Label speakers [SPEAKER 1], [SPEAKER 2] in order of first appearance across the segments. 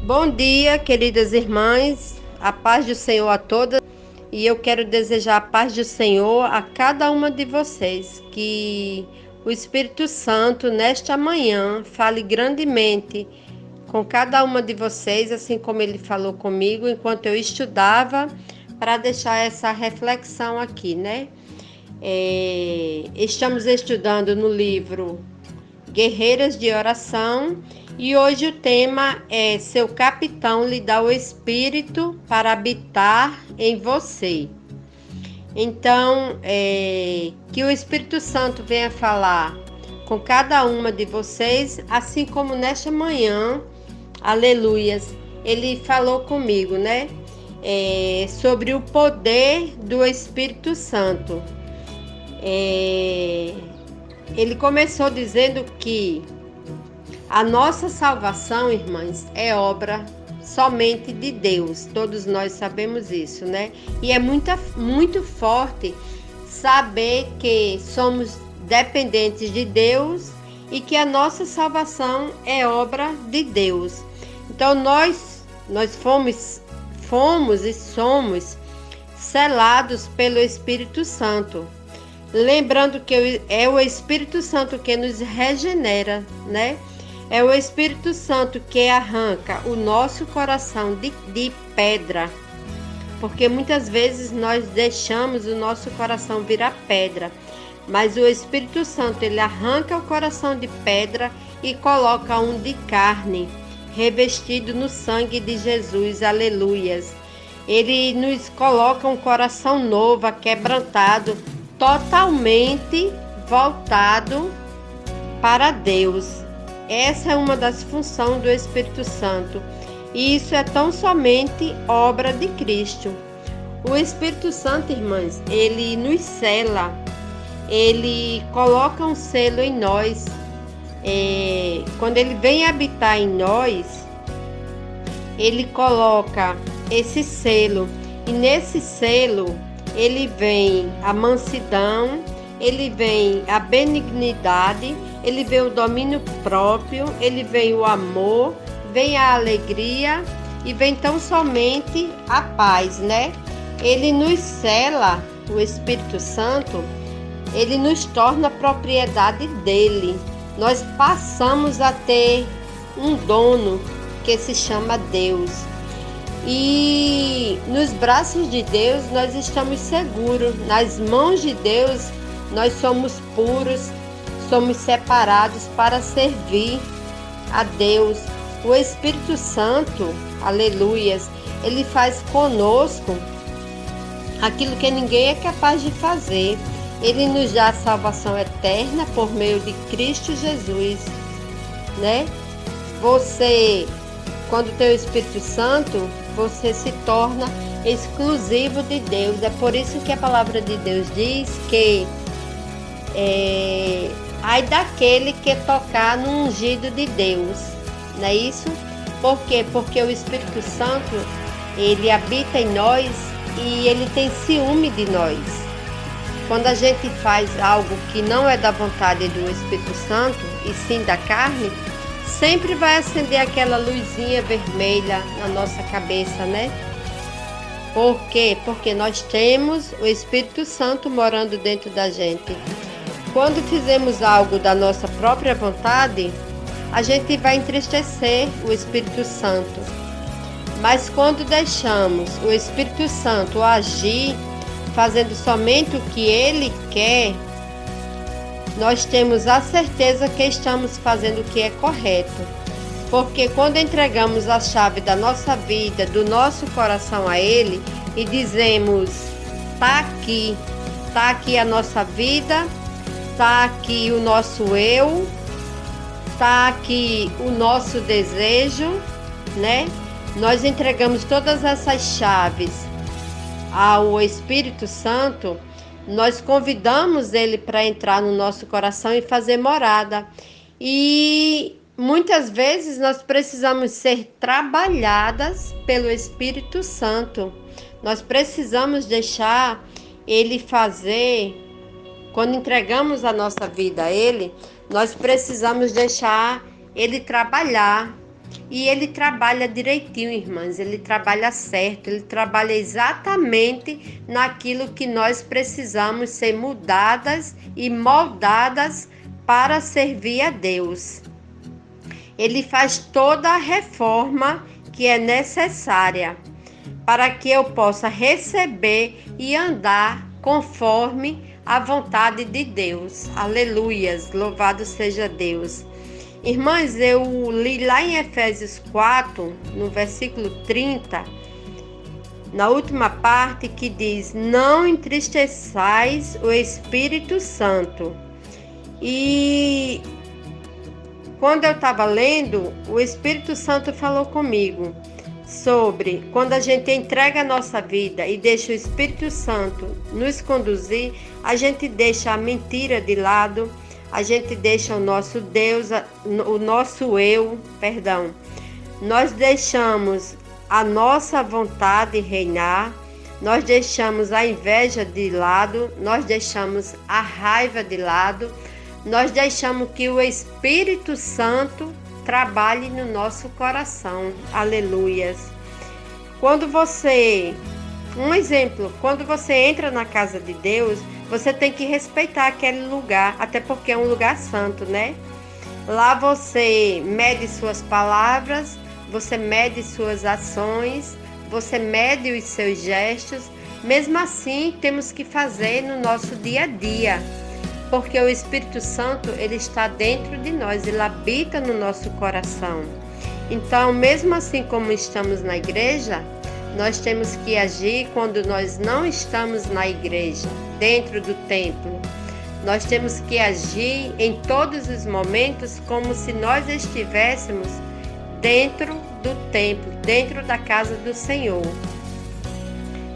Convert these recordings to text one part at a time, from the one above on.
[SPEAKER 1] Bom dia, queridas irmãs, a paz do Senhor a todas, e eu quero desejar a paz do Senhor a cada uma de vocês, que o Espírito Santo nesta manhã fale grandemente com cada uma de vocês, assim como ele falou comigo enquanto eu estudava, para deixar essa reflexão aqui, né? Estamos estudando no livro Guerreiras de Oração, e hoje o tema é: seu capitão lhe dá o Espírito para habitar em você. Então, que o Espírito Santo venha falar com cada uma de vocês, assim como nesta manhã, aleluias, ele falou comigo, né? Sobre o poder do Espírito Santo. Ele começou dizendo que a nossa salvação, irmãs, é obra somente de Deus. Todos nós sabemos isso, né? E é muito forte saber que somos dependentes de Deus e que a nossa salvação é obra de Deus. Então nós fomos e somos selados pelo Espírito Santo. Lembrando que é o Espírito Santo que nos regenera, né? É o Espírito Santo que arranca o nosso coração de pedra, porque muitas vezes nós deixamos o nosso coração virar pedra, mas o Espírito Santo, ele arranca o coração de pedra e coloca um de carne, revestido no sangue de Jesus, aleluias. Ele nos coloca um coração novo, quebrantado, totalmente voltado para Deus. Essa é uma das funções do Espírito Santo, e isso é tão somente obra de Cristo. O Espírito Santo, irmãs, ele nos sela, ele coloca um selo em nós. Quando ele vem habitar em nós, ele coloca esse selo, e nesse selo ele vem a mansidão, ele vem a benignidade, ele vem o domínio próprio, ele vem o amor, vem a alegria e vem tão somente a paz, né? Ele nos sela, o Espírito Santo, ele nos torna propriedade dele. Nós passamos a ter um dono que se chama Deus. E nos braços de Deus nós estamos seguros, nas mãos de Deus nós somos puros, somos separados para servir a Deus. O Espírito Santo, aleluias, ele faz conosco aquilo que ninguém é capaz de fazer. Ele nos dá a salvação eterna por meio de Cristo Jesus, né? Você, quando tem o Espírito Santo, você se torna exclusivo de Deus. É por isso que a palavra de Deus diz que ai daquele que tocar no ungido de Deus, não é isso? Por quê? Porque o Espírito Santo, ele habita em nós e ele tem ciúme de nós. Quando a gente faz algo que não é da vontade do Espírito Santo, e sim da carne, sempre vai acender aquela luzinha vermelha na nossa cabeça, né? Por quê? Porque nós temos o Espírito Santo morando dentro da gente. Quando fizemos algo da nossa própria vontade, a gente vai entristecer o Espírito Santo. Mas quando deixamos o Espírito Santo agir, fazendo somente o que ele quer, nós temos a certeza que estamos fazendo o que é correto. Porque quando entregamos a chave da nossa vida, do nosso coração a ele, e dizemos: tá aqui a nossa vida, tá aqui o nosso eu, tá aqui o nosso desejo, né? Nós entregamos todas essas chaves ao Espírito Santo, nós convidamos ele para entrar no nosso coração e fazer morada. E muitas vezes nós precisamos ser trabalhadas pelo Espírito Santo. Nós precisamos deixar ele fazer. Quando entregamos a nossa vida a ele, nós precisamos deixar ele trabalhar. E ele trabalha direitinho, irmãs, ele trabalha certo, ele trabalha exatamente naquilo que nós precisamos ser mudadas e moldadas para servir a Deus. Ele faz toda a reforma que é necessária para que eu possa receber e andar conforme a vontade de Deus. Aleluias, louvado seja Deus. Irmãs, eu li lá em Efésios 4, no versículo 30, na última parte, que diz: não entristeçais o Espírito Santo. E quando eu estava lendo, o Espírito Santo falou comigo sobre quando a gente entrega a nossa vida e deixa o Espírito Santo nos conduzir, a gente deixa a mentira de lado, a gente deixa o nosso Deus, o nosso eu, nós deixamos a nossa vontade reinar, nós deixamos a inveja de lado, nós deixamos a raiva de lado, nós deixamos que o Espírito Santo trabalhe no nosso coração. Aleluias. Quando você entra na casa de Deus, você tem que respeitar aquele lugar, até porque é um lugar santo, né? Lá você mede suas palavras, você mede suas ações, você mede os seus gestos. Mesmo assim, temos que fazer no nosso dia a dia, porque o Espírito Santo, ele está dentro de nós, ele habita no nosso coração. Então, mesmo assim como estamos na igreja, nós temos que agir quando nós não estamos na igreja, dentro do templo. Nós temos que agir em todos os momentos como se nós estivéssemos dentro do templo, dentro da casa do Senhor.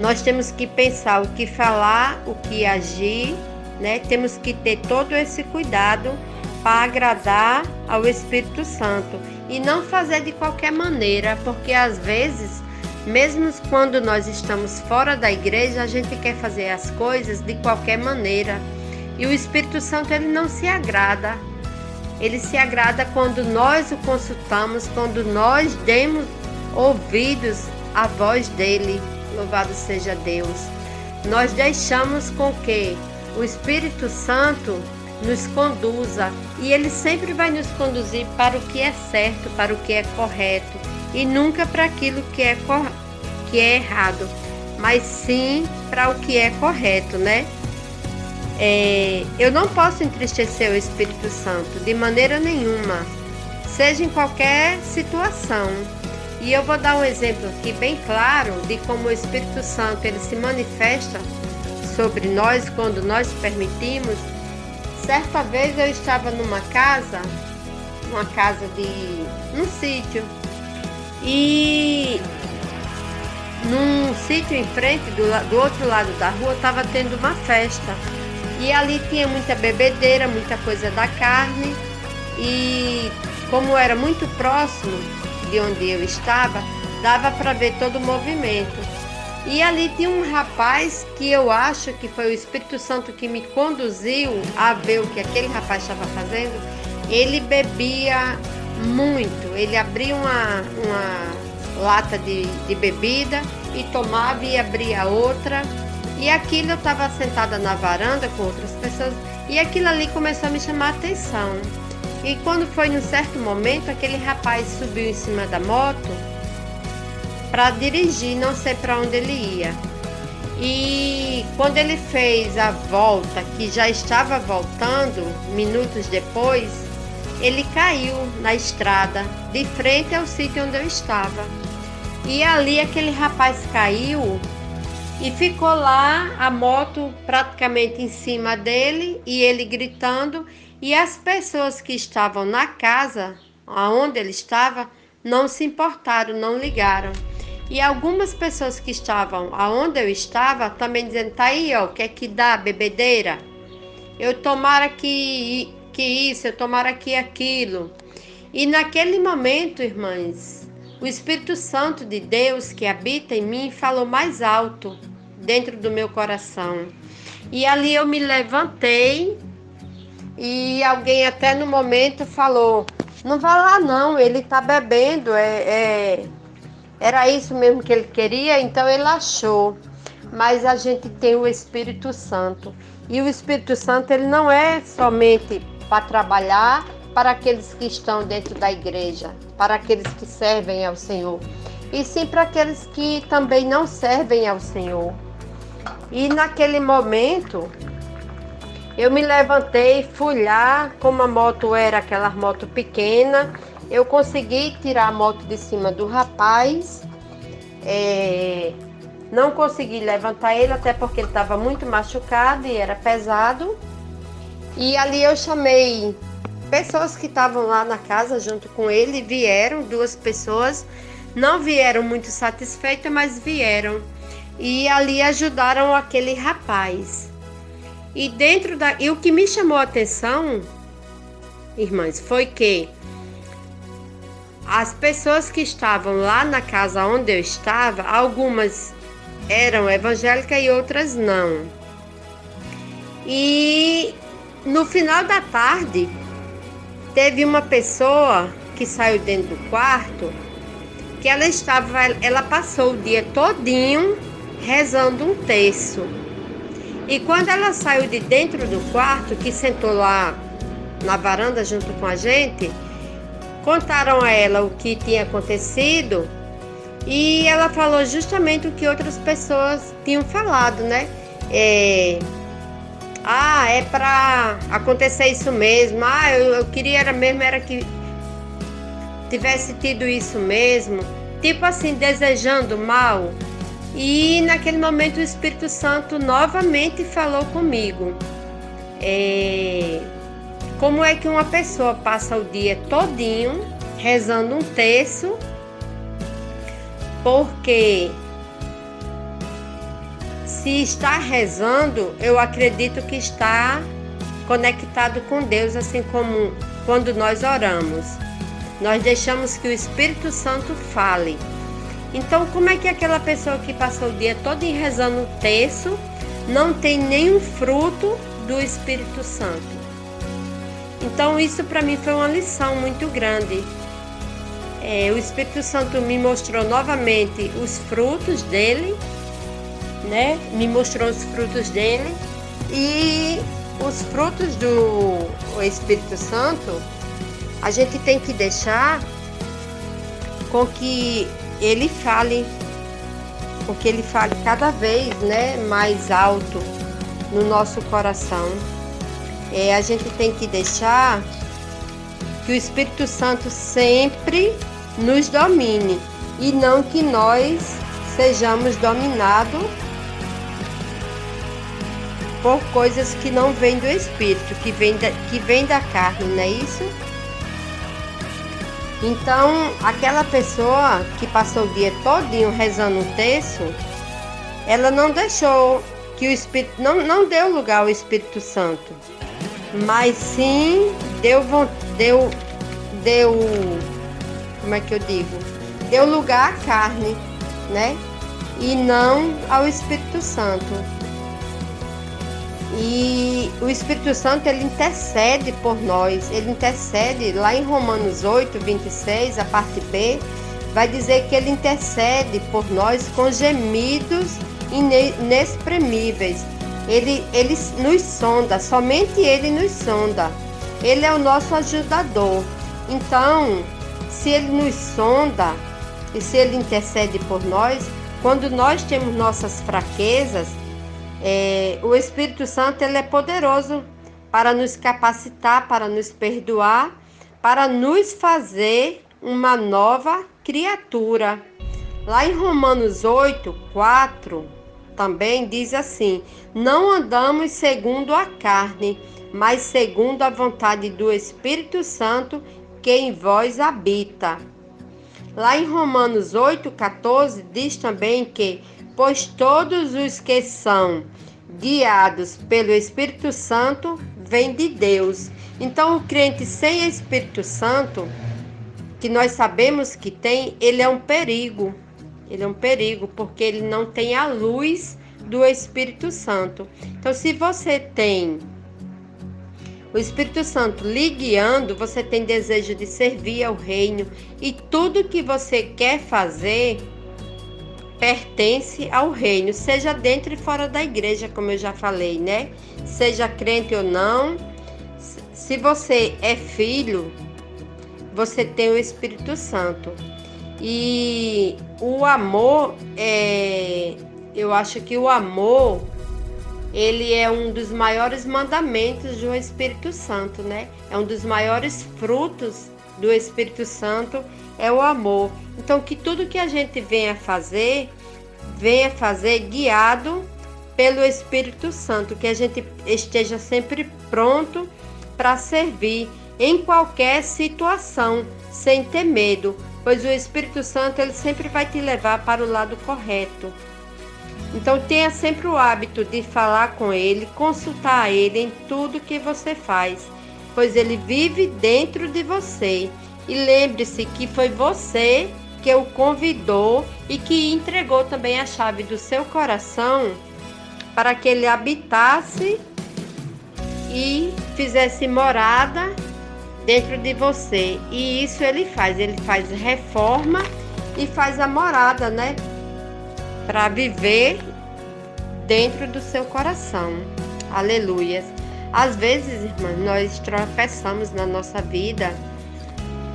[SPEAKER 1] Nós temos que pensar o que falar, o que agir, né? Temos que ter todo esse cuidado para agradar ao Espírito Santo e não fazer de qualquer maneira, porque às vezes, mesmo quando nós estamos fora da igreja, a gente quer fazer as coisas de qualquer maneira. E o Espírito Santo, ele não se agrada. Ele se agrada quando nós o consultamos, quando nós demos ouvidos à voz dele. Louvado seja Deus. Nós deixamos com que o Espírito Santo nos conduza, e ele sempre vai nos conduzir para o que é certo, para o que é correto, e nunca para aquilo que é errado, mas sim para o que é correto, né? Eu não posso entristecer o Espírito Santo de maneira nenhuma, seja em qualquer situação. E eu vou dar um exemplo aqui bem claro de como o Espírito Santo, ele se manifesta sobre nós quando nós permitimos. Certa vez eu estava num sítio, e num sítio em frente, do outro lado da rua, estava tendo uma festa, e ali tinha muita bebedeira, muita coisa da carne, e como era muito próximo de onde eu estava, dava para ver todo o movimento. E ali tinha um rapaz que eu acho que foi o Espírito Santo que me conduziu a ver o que aquele rapaz estava fazendo. Ele bebia muito, ele abria uma lata de bebida e tomava e abria outra. E aquilo, eu estava sentada na varanda com outras pessoas, e aquilo ali começou a me chamar a atenção. E quando foi num certo momento, aquele rapaz subiu em cima da moto para dirigir, não sei para onde ele ia. E quando ele fez a volta, que já estava voltando, minutos depois, ele caiu na estrada, de frente ao sítio onde eu estava. E ali aquele rapaz caiu e ficou lá, a moto praticamente em cima dele, e ele gritando, e as pessoas que estavam na casa, onde ele estava, não se importaram, não ligaram. E algumas pessoas que estavam aonde eu estava também dizendo: tá aí, ó, o que é que dá, bebedeira? Eu tomara que isso, eu tomara que aquilo. E naquele momento, irmãs, o Espírito Santo de Deus que habita em mim falou mais alto dentro do meu coração. E ali eu me levantei, e alguém até no momento falou: Não vai lá não, ele tá bebendo, era isso mesmo que ele queria, então ele achou. Mas a gente tem o Espírito Santo. E o Espírito Santo, ele não é somente para trabalhar para aqueles que estão dentro da igreja, para aqueles que servem ao Senhor, e sim para aqueles que também não servem ao Senhor. E naquele momento, eu me levantei, fui lá, como a moto era aquela moto pequena, eu consegui tirar a moto de cima do rapaz, não consegui levantar ele, até porque ele estava muito machucado e era pesado. E ali eu chamei pessoas que estavam lá na casa junto com ele, vieram, 2 pessoas, não vieram muito satisfeitas, mas vieram. E ali ajudaram aquele rapaz. E o que me chamou a atenção, irmãs, foi que as pessoas que estavam lá na casa onde eu estava, algumas eram evangélicas e outras não. E no final da tarde, teve uma pessoa que saiu dentro do quarto, que ela passou o dia todinho rezando um terço. E quando ela saiu de dentro do quarto, que sentou lá na varanda junto com a gente, contaram a ela o que tinha acontecido e ela falou justamente o que outras pessoas tinham falado, né? É para acontecer isso mesmo. Eu queria era que tivesse tido isso mesmo. Tipo assim, desejando mal. E naquele momento o Espírito Santo novamente falou comigo. Como é que uma pessoa passa o dia todinho rezando um terço, porque se está rezando, eu acredito que está conectado com Deus, assim como quando nós oramos. Nós deixamos que o Espírito Santo fale. Então, como é que aquela pessoa que passou o dia todo rezando um terço não tem nenhum fruto do Espírito Santo? Então, isso para mim foi uma lição muito grande. O Espírito Santo me mostrou novamente os frutos dele, né? Me mostrou os frutos dele, e os frutos do Espírito Santo a gente tem que deixar com que ele fale, cada vez, né, mais alto no nosso coração. A gente tem que deixar que o Espírito Santo sempre nos domine e não que nós sejamos dominados por coisas que não vêm do Espírito, que vem da carne, não é isso? Então, aquela pessoa que passou o dia todinho rezando um terço, ela não deixou que o Espírito, não deu lugar ao Espírito Santo, mas sim deu, como é que eu digo? Deu lugar à carne, né? E não ao Espírito Santo. E o Espírito Santo, ele intercede por nós, ele intercede lá em Romanos 8, 26, a parte B, vai dizer que ele intercede por nós com gemidos inexprimíveis. Ele nos sonda, somente ele nos sonda. Ele é o nosso ajudador. Então, se ele nos sonda e se ele intercede por nós, quando nós temos nossas fraquezas, o Espírito Santo, ele é poderoso para nos capacitar, para nos perdoar, para nos fazer uma nova criatura. Lá em Romanos 8, 4, também diz assim: não andamos segundo a carne, mas segundo a vontade do Espírito Santo que em vós habita. Lá em Romanos 8, 14, diz também que pois todos os que são guiados pelo Espírito Santo vêm de Deus. Então, o crente sem Espírito Santo, que nós sabemos que tem, ele é um perigo. Ele é um perigo, porque ele não tem a luz do Espírito Santo. Então, se você tem O Espírito Santo lhe guiando, você tem desejo de servir ao reino, e tudo que você quer fazer pertence ao reino, seja dentro e fora da igreja, como eu já falei, né? Seja crente ou não, se você é filho, você tem o Espírito Santo. E o amor, eu acho que o amor, ele é um dos maiores mandamentos do Espírito Santo, né? É um dos maiores frutos do Espírito Santo, é o amor. Então, que tudo que a gente venha fazer guiado pelo Espírito Santo, que a gente esteja sempre pronto para servir em qualquer situação, sem ter medo, pois o Espírito Santo, ele sempre vai te levar para o lado correto. Então, tenha sempre o hábito de falar com ele, consultar ele em tudo que você faz, pois ele vive dentro de você. E lembre-se que foi você que o convidou e que entregou também a chave do seu coração para que ele habitasse e fizesse morada dentro de você. E isso ele faz reforma e faz a morada, né? Para viver dentro do seu coração. Aleluias. Às vezes, irmãs, nós tropeçamos na nossa vida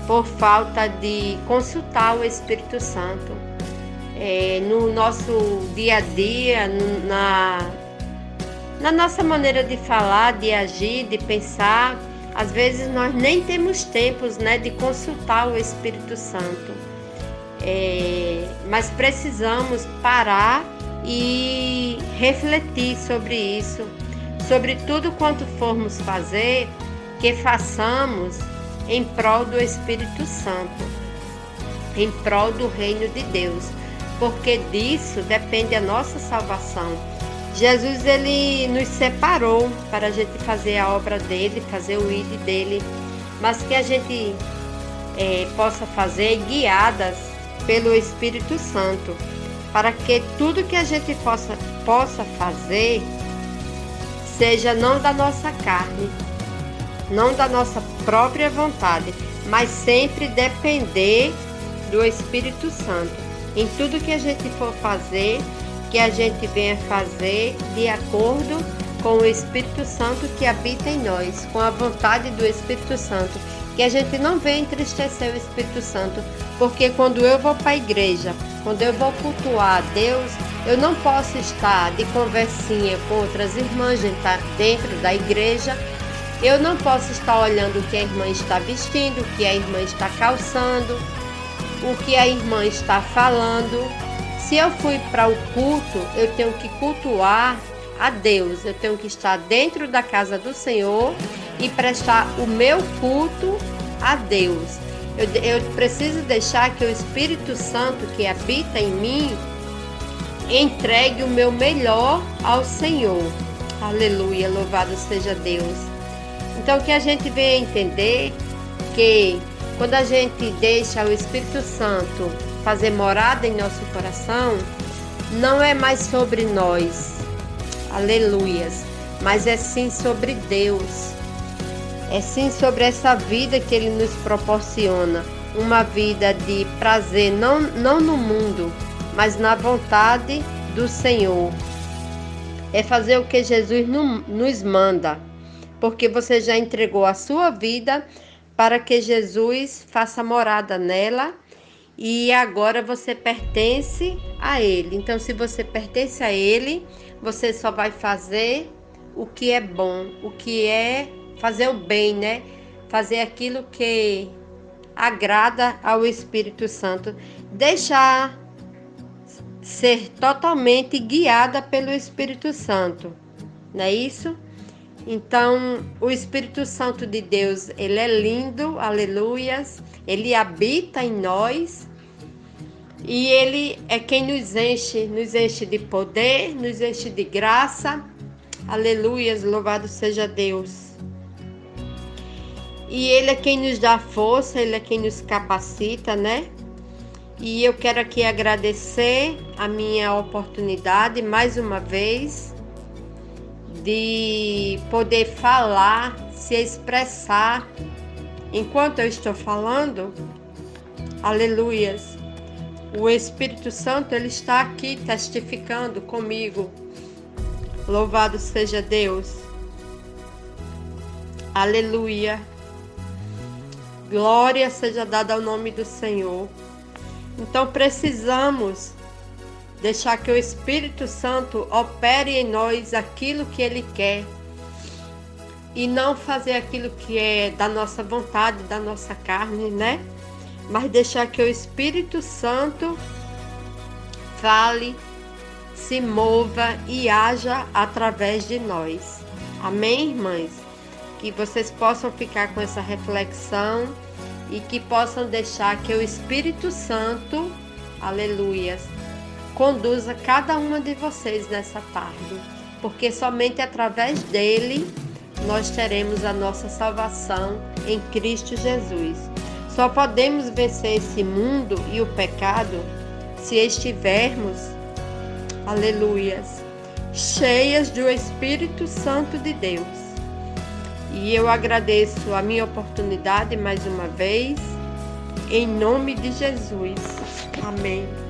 [SPEAKER 1] por falta de consultar o Espírito Santo. No nosso dia a dia, na nossa maneira de falar, de agir, de pensar, às vezes nós nem temos tempos, né, de consultar o Espírito Santo. Mas precisamos parar e refletir sobre isso, sobre tudo quanto formos fazer, que façamos em prol do Espírito Santo, em prol do reino de Deus, porque disso depende a nossa salvação. Jesus, ele nos separou para a gente fazer a obra dele, fazer o ID dele, mas que a gente possa fazer guiadas pelo Espírito Santo, para que tudo que a gente possa fazer seja não da nossa carne, não da nossa própria vontade, mas sempre depender do Espírito Santo. Em tudo que a gente for fazer, que a gente venha fazer de acordo com o Espírito Santo que habita em nós, com a vontade do Espírito Santo, que a gente não venha entristecer o Espírito Santo, porque quando eu vou para a igreja, quando eu vou cultuar a Deus, eu não posso estar de conversinha com outras irmãs dentro da igreja. Eu não posso estar olhando o que a irmã está vestindo, o que a irmã está calçando, o que a irmã está falando. Se eu fui para o culto, eu tenho que cultuar a Deus. Eu tenho que estar dentro da casa do Senhor e prestar o meu culto a Deus. Eu preciso deixar que o Espírito Santo que habita em mim entregue o meu melhor ao Senhor. Aleluia, louvado seja Deus. Então, que a gente venha entender que quando a gente deixa o Espírito Santo fazer morada em nosso coração, não é mais sobre nós, aleluias, mas é sim sobre Deus, é sim sobre essa vida que Ele nos proporciona, uma vida de prazer, não no mundo, mas na vontade do Senhor. É fazer o que Jesus nos manda, porque você já entregou a sua vida para que Jesus faça morada nela e agora você pertence a Ele. Então, se você pertence a Ele, você só vai fazer o que é bom, o que é fazer o bem, né? Fazer aquilo que agrada ao Espírito Santo, deixar ser totalmente guiada pelo Espírito Santo, não é isso? Então, o Espírito Santo de Deus, ele é lindo, aleluias, ele habita em nós e ele é quem nos enche de poder, nos enche de graça, aleluias, louvado seja Deus. E ele é quem nos dá força, ele é quem nos capacita, né? E eu quero aqui agradecer a minha oportunidade, mais uma vez, de poder falar se expressar enquanto eu estou falando. Aleluias. O Espírito Santo, ele está aqui testificando comigo. Louvado seja Deus. Aleluia. Glória seja dada ao nome do Senhor. Então precisamos deixar que o Espírito Santo opere em nós aquilo que Ele quer. E não fazer aquilo que é da nossa vontade, da nossa carne, né? Mas deixar que o Espírito Santo fale, se mova e haja através de nós. Amém, irmãs? Que vocês possam ficar com essa reflexão e que possam deixar que o Espírito Santo, aleluias, conduza cada uma de vocês nessa tarde. Porque somente através dele nós teremos a nossa salvação em Cristo Jesus. Só podemos vencer esse mundo e o pecado se estivermos, aleluias, cheias do Espírito Santo de Deus. E eu agradeço a minha oportunidade mais uma vez, em nome de Jesus. Amém.